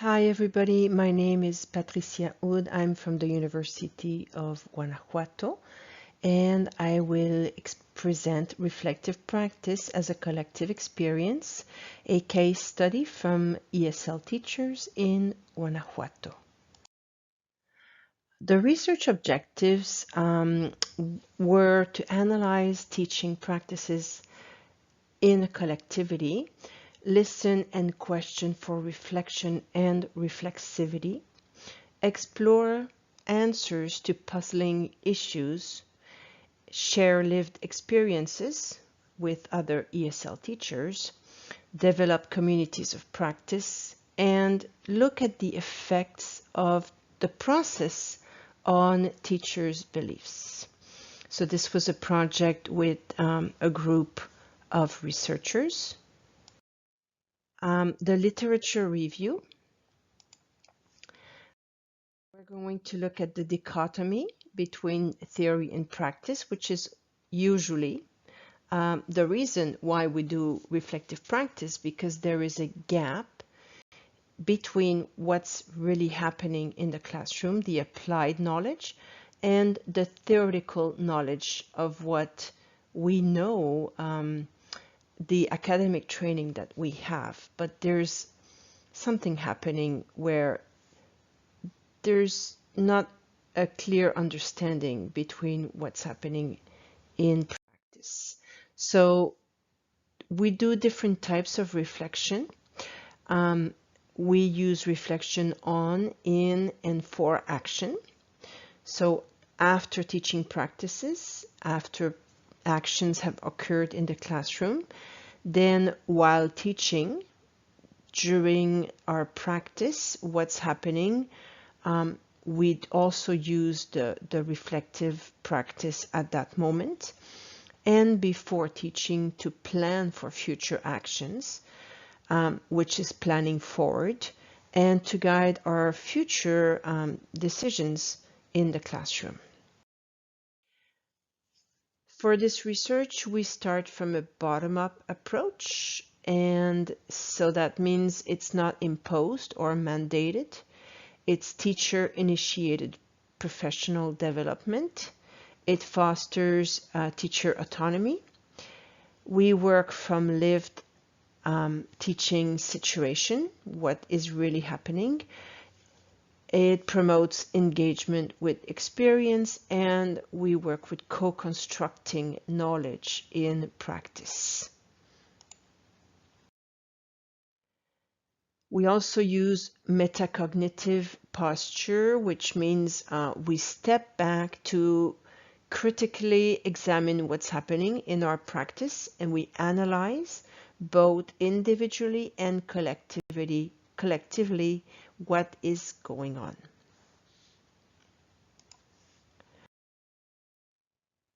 Hi everybody, my name is Patricia Haude. I'm from the University of Guanajuato and I will present reflective practice as a collective experience, a case study from ESL teachers in Guanajuato. The research objectives were to analyze teaching practices in a collectivity, listen and question for reflection and reflexivity, explore answers to puzzling issues, share lived experiences with other ESL teachers, develop communities of practice, and look at the effects of the process on teachers' beliefs. So this was a project with a group of researchers. The literature review. We're going to look at the dichotomy between theory and practice, which is usually the reason why we do reflective practice, because there is a gap between what's really happening in the classroom, the applied knowledge, and the theoretical knowledge of what we know, the academic training that we have. But there's something happening where there's not a clear understanding between what's happening in practice. So we do different types of reflection. We use reflection on, in, and for action. So after teaching practices, after actions have occurred in the classroom, then while teaching, during our practice, what's happening, we'd also use the reflective practice at that moment, and before teaching to plan for future actions, which is planning forward, and to guide our future decisions in the classroom. For this research, we start from a bottom-up approach, and so that means it's not imposed or mandated. It's teacher-initiated professional development. It fosters teacher autonomy. We work from lived teaching situation, what is really happening. It promotes engagement with experience, and we work with co-constructing knowledge in practice. We also use metacognitive posture, which means we step back to critically examine what's happening in our practice, and we analyze both individually and collectively what is going on.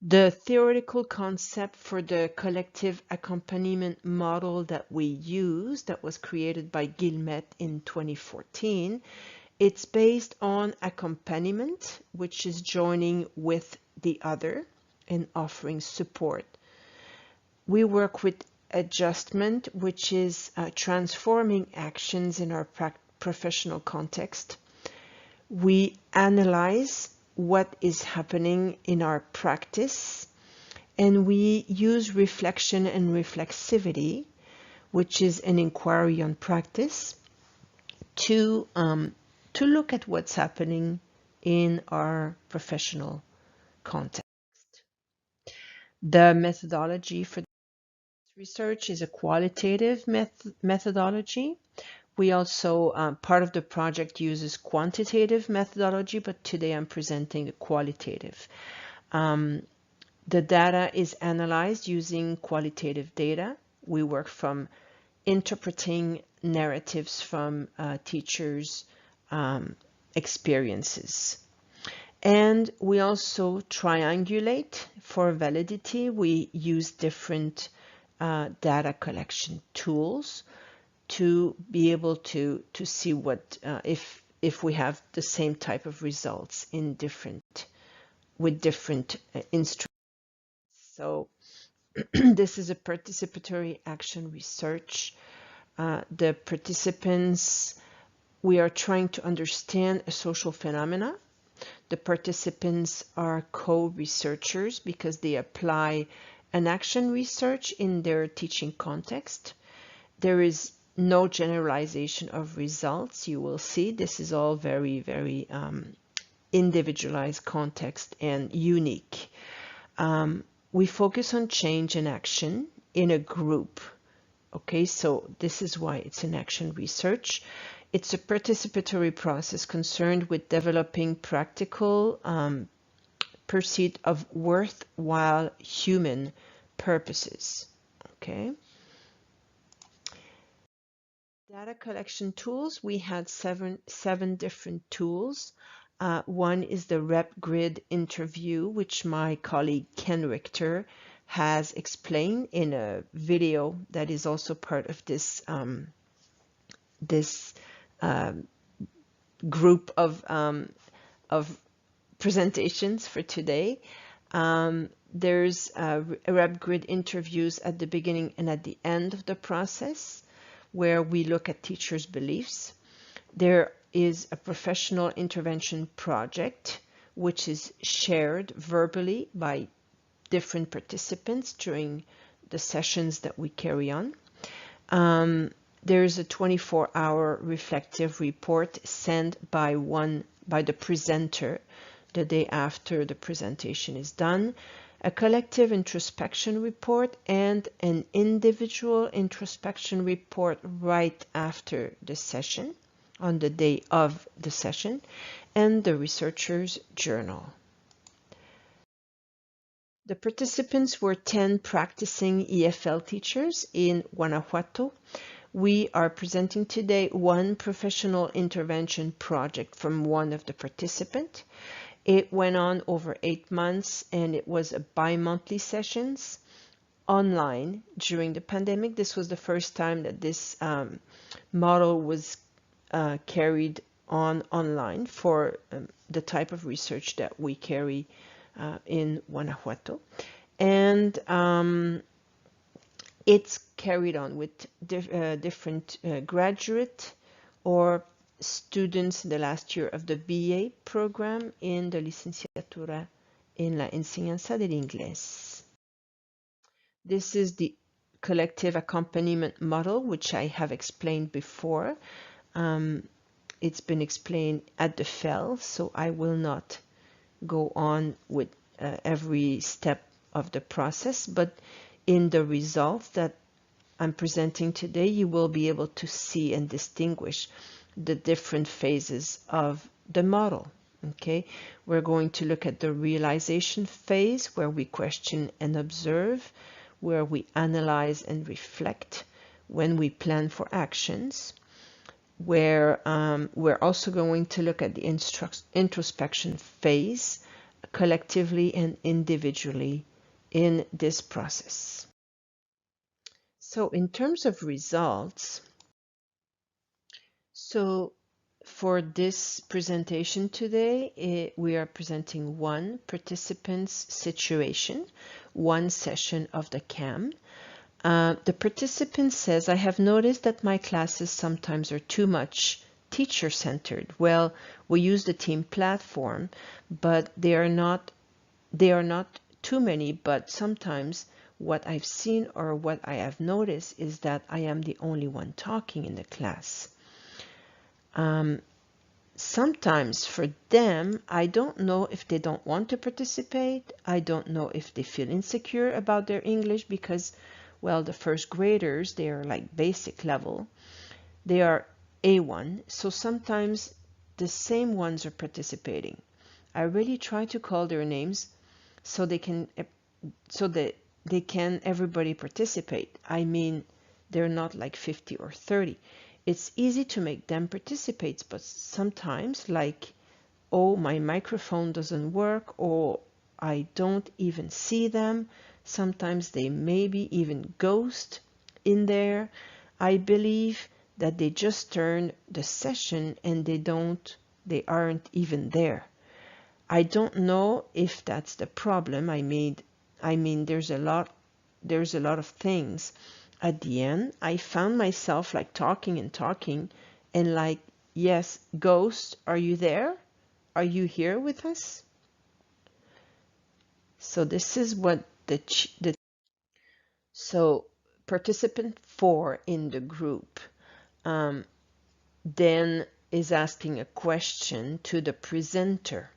The theoretical concept for the collective accompaniment model that we use, that was created by Guillemette in 2014, it's based on accompaniment, which is joining with the other and offering support. We work with adjustment, which is transforming actions in our professional context. We analyze what is happening in our practice, and we use reflection and reflexivity, which is an inquiry on practice, to look at what's happening in our professional context. The methodology for research is a qualitative methodology. We also, part of the project uses quantitative methodology, but today I'm presenting the qualitative. The data is analyzed using qualitative data. We work from interpreting narratives from teachers' experiences. And we also triangulate for validity. We use different data collection tools to be able to see what if we have the same type of results in with different instruments. So this is a participatory action research. The participants we are trying to understand a social phenomena. The participants are co-researchers because they apply an action research in their teaching context. There is no generalization of results. You will see this is all very, very individualized context and unique. We focus on change and action in a group. Okay, so this is why it's an action research. It's a participatory process concerned with developing practical pursuit of worthwhile human purposes. Okay. Data collection tools, we had seven different tools. One is the rep grid interview, which my colleague Ken Richter has explained in a video that is also part of this group of presentations for today. There's rep grid interviews at the beginning and at the end of the process, where we look at teachers' beliefs. There is a professional intervention project, which is shared verbally by different participants during the sessions that we carry on. There's a 24-hour reflective report sent by the presenter the day after the presentation is done, a collective introspection report, and an individual introspection report right after the session, on the day of the session, and the researcher's journal. The participants were 10 practicing EFL teachers in Guanajuato. We are presenting today one professional intervention project from one of the participants. It went on over 8 months, and it was a bi-monthly sessions online during the pandemic. This was the first time that this model was carried on online for the type of research that we carry in Guanajuato. And it's carried on with different graduate or students in the last year of the BA program in the Licenciatura en la Enseñanza del Inglés. This is the collective accompaniment model, which I have explained before. It's been explained at the FEL, so I will not go on with every step of the process, but in the results that I'm presenting today, you will be able to see and distinguish the different phases of the model. Okay, we're going to look at the realization phase, where we question and observe, where we analyze and reflect, when we plan for actions, where we're also going to look at the introspection phase, collectively and individually in this process. So in terms of results, so for this presentation today, we are presenting one participant's situation, one session of the CAM. The participant says, I have noticed that my classes sometimes are too much teacher-centered. Well, we use the team platform, but they are not too many, but sometimes what I've seen or what I have noticed is that I am the only one talking in the class. Sometimes for them, I don't know if they don't want to participate. I don't know if they feel insecure about their English because, well, the first graders, they are like basic level. They are A1, so sometimes the same ones are participating. I really try to call their names so they can, everybody participate. I mean, they're not like 50 or 30. It's easy to make them participate, but sometimes like, oh, my microphone doesn't work, or I don't even see them. Sometimes they maybe even ghost in there. I believe that they just turn the session and they aren't even there. I don't know if that's the problem. I mean, there's a lot of things. At the end, I found myself like talking and like Yes, Ghost, are you there? Are you here with us? So this is what so participant 4 in the group then is asking a question to the presenter.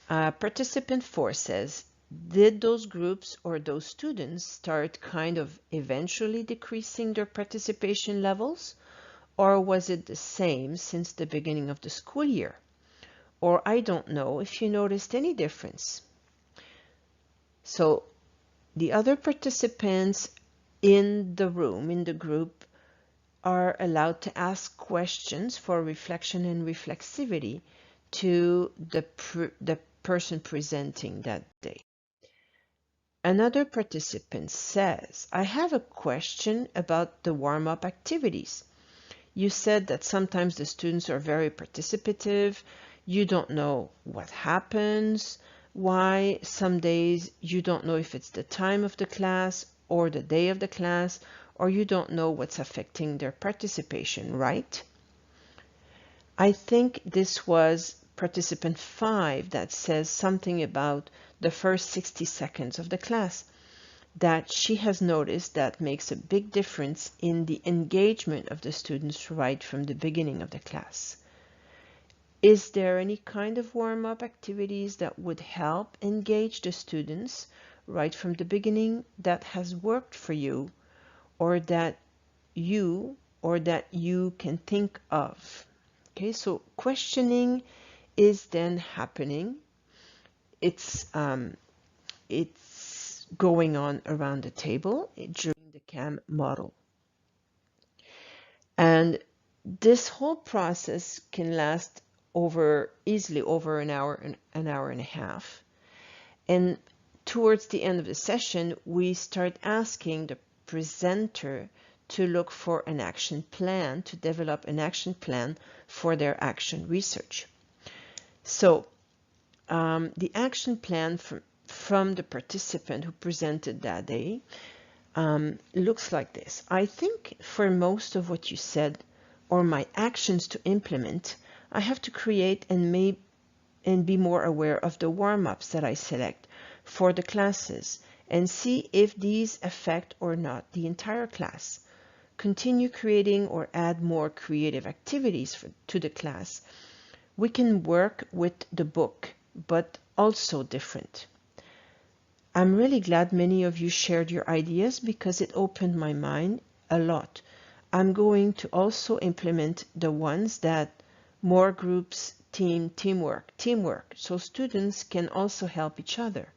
Participant 4 says, did those groups or those students start kind of eventually decreasing their participation levels? Or was it the same since the beginning of the school year? Or I don't know if you noticed any difference. So the other participants in the room, in the group, are allowed to ask questions for reflection and reflexivity to the person presenting that day. Another participant says, I have a question about the warm-up activities. You said that sometimes the students are very participative. You don't know what happens, why some days you don't know if it's the time of the class or the day of the class, or you don't know what's affecting their participation, right? I think this was participant 5 that says something about the first 60 seconds of the class that she has noticed that makes a big difference in the engagement of the students right from the beginning of the class. Is there any kind of warm-up activities that would help engage the students right from the beginning that has worked for you, or that you can think of? Okay, so questioning is then happening. It's going on around the table during the CAM model. And this whole process can last easily over an hour and a half. And towards the end of the session, we start asking the presenter to look for an action plan, to develop an action plan for their action research. So the action plan from the participant who presented that day looks like this. I think for most of what you said, or my actions to implement, I have to create and be more aware of the warm-ups that I select for the classes and see if these affect or not the entire class. Continue creating or add more creative activities to the class. We can work with the book, but also different. I'm really glad many of you shared your ideas because it opened my mind a lot. I'm going to also implement the ones that more groups, teamwork, so students can also help each other.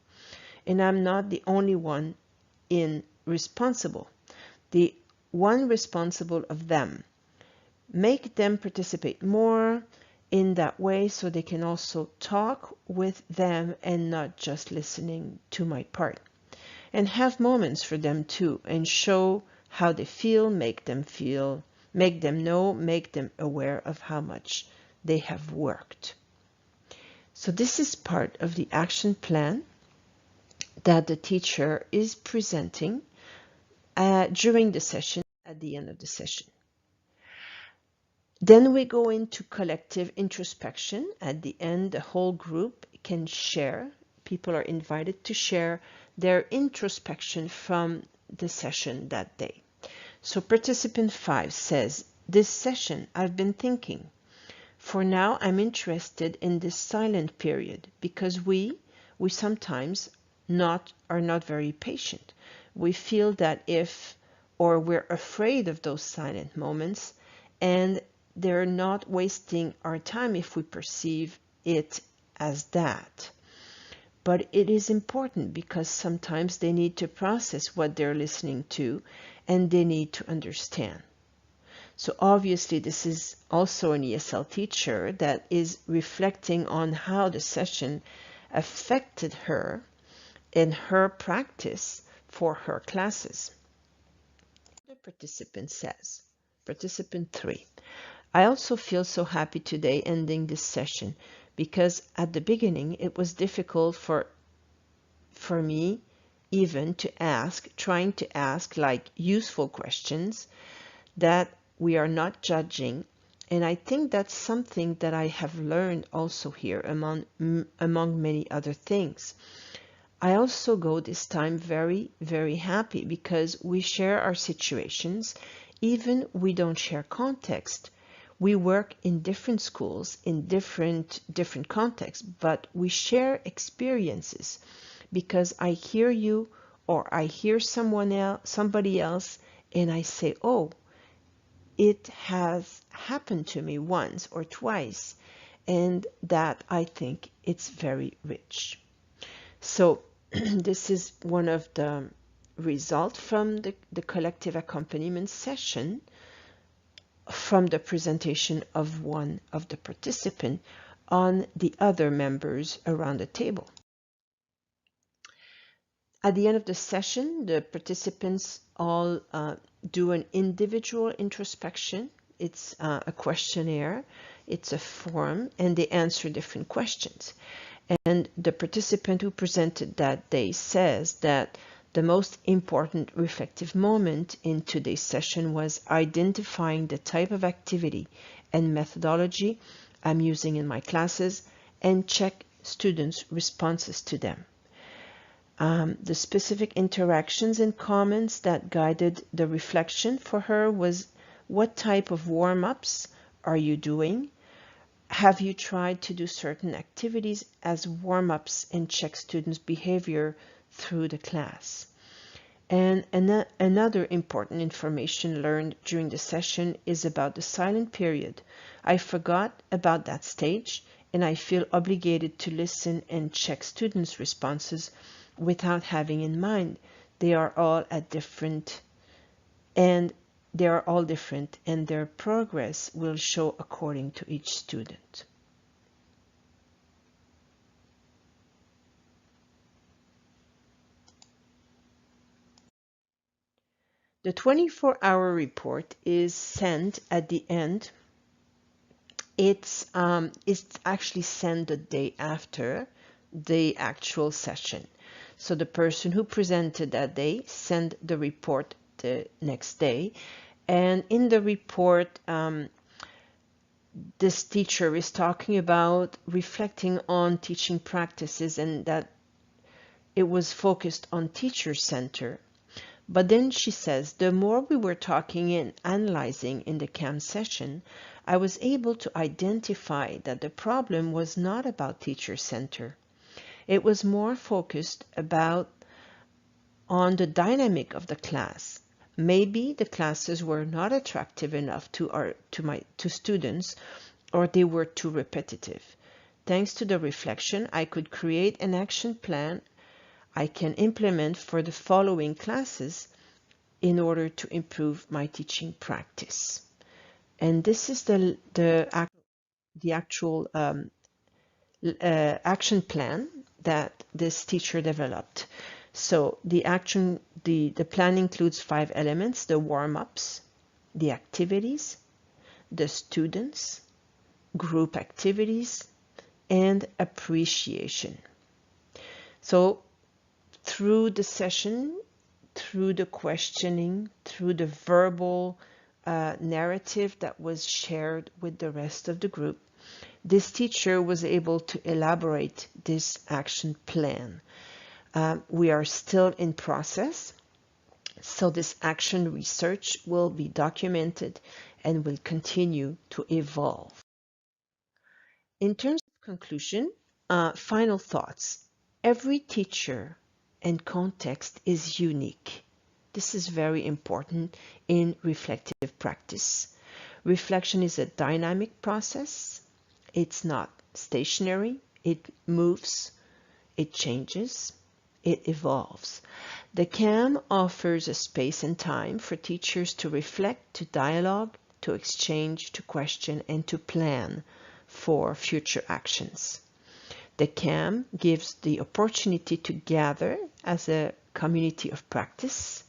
And I'm not the only one responsible. The one responsible of them. Make them participate more in that way so they can also talk with them and not just listening to my part. And have moments for them too and show how they feel, make them know, make them aware of how much they have worked. So this is part of the action plan that the teacher is presenting during the session, at the end of the session. Then we go into collective introspection. At the end, the whole group can share. People are invited to share their introspection from the session that day. So participant 5 says, this session I've been thinking. For now, I'm interested in this silent period because we sometimes are not very patient. We feel that we're afraid of those silent moments, and they're not wasting our time if we perceive it as that. But it is important because sometimes they need to process what they're listening to and they need to understand. So obviously this is also an ESL teacher that is reflecting on how the session affected her in her practice for her classes. The participant says, participant 3, I also feel so happy today ending this session because at the beginning it was difficult for me even trying to ask like useful questions that we are not judging And I think that's something that I have learned also here among many other things. I also go this time very, very happy because we share our situations, even we don't share context. We work in different schools, in different contexts, but we share experiences because I hear you or I hear somebody else, and I say, oh, it has happened to me once or twice, and that I think it's very rich. So this is one of the results from the collective accompaniment session from the presentation of one of the participants on the other members around the table. At the end of the session, the participants all do an individual introspection. It's a questionnaire, it's a form, and they answer different questions. And the participant who presented that day says that the most important reflective moment in today's session was identifying the type of activity and methodology I'm using in my classes and check students' responses to them. The specific interactions and comments that guided the reflection for her was, what type of warm-ups are you doing? Have you tried to do certain activities as warm-ups and check students' behavior through the class? And another important information learned during the session is about the silent period. I forgot about that stage, and I feel obligated to listen and check students' responses without having in mind they are all different, and their progress will show according to each student. The 24-hour report is sent at the end. It's actually sent the day after the actual session. So the person who presented that day sent the report the next day. And in the report, this teacher is talking about reflecting on teaching practices and that it was focused on teacher-center. But then she says, the more we were talking and analyzing in the CAM session, I was able to identify that the problem was not about teacher-center. It was more focused on the dynamic of the class. Maybe the classes were not attractive enough to students, or they were too repetitive. Thanks to the reflection, I could create an action plan I can implement for the following classes in order to improve my teaching practice. And this is the actual action plan that this teacher developed. So the plan includes 5 elements: the warm-ups, the activities, the students, group activities, and appreciation. So through the session, through the questioning, through the verbal narrative that was shared with the rest of the group, this teacher was able to elaborate this action plan. We are still in process, so this action research will be documented and will continue to evolve. In terms of conclusion, final thoughts. Every teacher and context is unique. This is very important in reflective practice. Reflection is a dynamic process. It's not stationary. It moves, it changes, it evolves. The CAM offers a space and time for teachers to reflect, to dialogue, to exchange, to question, and to plan for future actions. The CAM gives the opportunity to gather as a community of practice.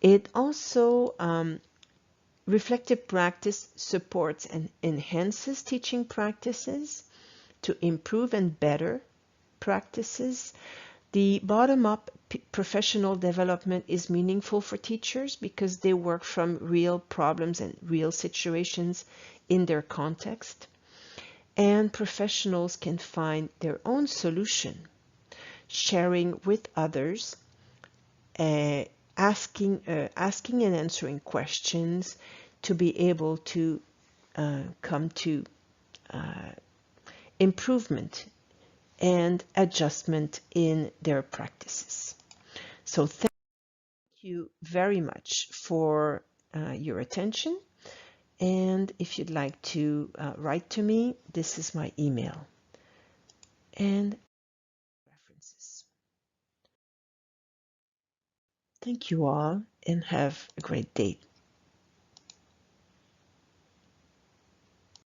It also reflective practice supports and enhances teaching practices to improve and better practices. The bottom-up professional development is meaningful for teachers because they work from real problems and real situations in their context. And professionals can find their own solution, sharing with others, asking and answering questions to be able to come to improvement and adjustment in their practices. So thank you very much for your attention. And if you'd like to write to me, this is my email and references. Thank you all and have a great day.